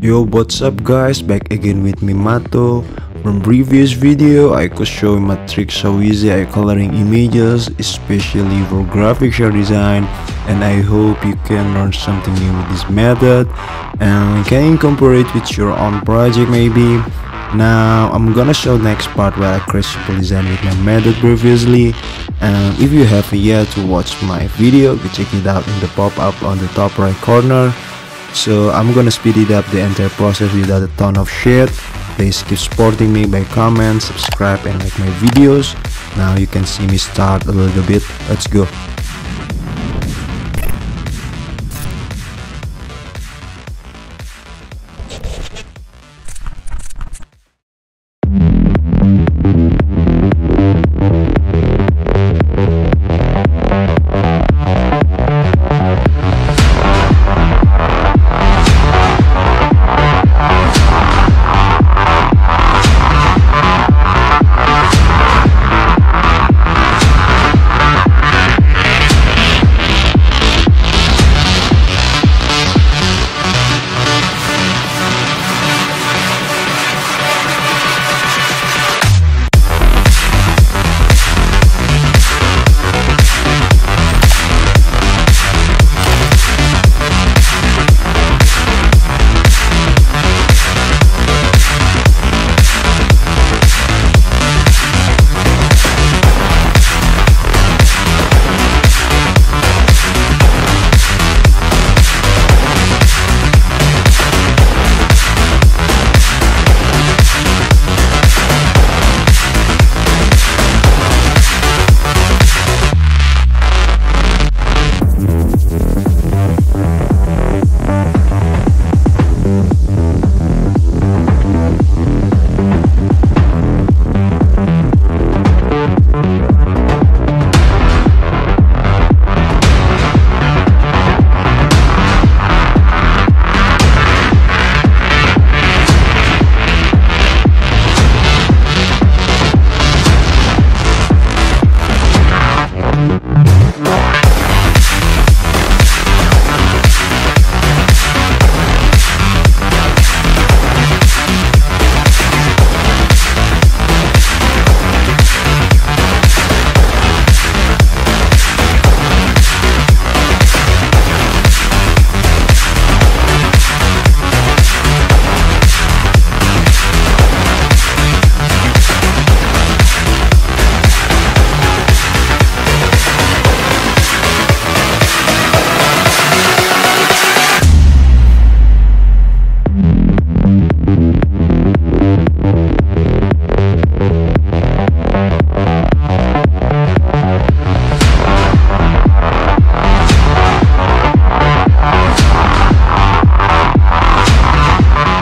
Yo, what's up guys, back again with me Mato. From previous video I could show my tricks how easy I coloring images, especially for graphic shirt design, and I hope you can learn something new with this method and can incorporate with your own project maybe. Now I'm gonna show next part where I create simple design with my method previously, and if you haven't yet to watch my video, go check it out in the pop-up on the top right corner. So I'm gonna speed it up the entire process without a ton of shit. Please keep supporting me by comment, subscribe and like my videos. Now you can see me start a little bit. Let's go.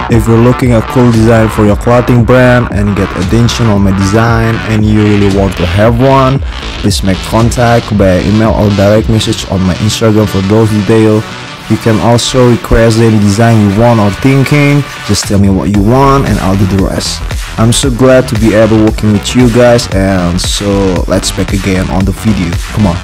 If you're looking at cool design for your clothing brand and get attention on my design and you really want to have one, please make contact by email or direct message on my Instagram for those details. You can also request any design you want or thinking. Just tell me what you want and I'll do the rest. I'm so glad to be able working with you guys, and so let's back again on the video. Come on.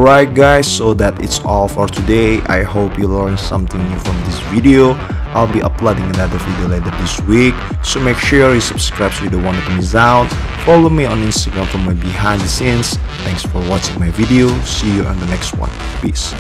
Alright guys, so that it's all for today. I hope you learned something new from this video. I'll be uploading another video later this week, so make sure you subscribe so you don't want to miss out. Follow me on Instagram for my behind the scenes. Thanks for watching my video. See you on the next one. Peace.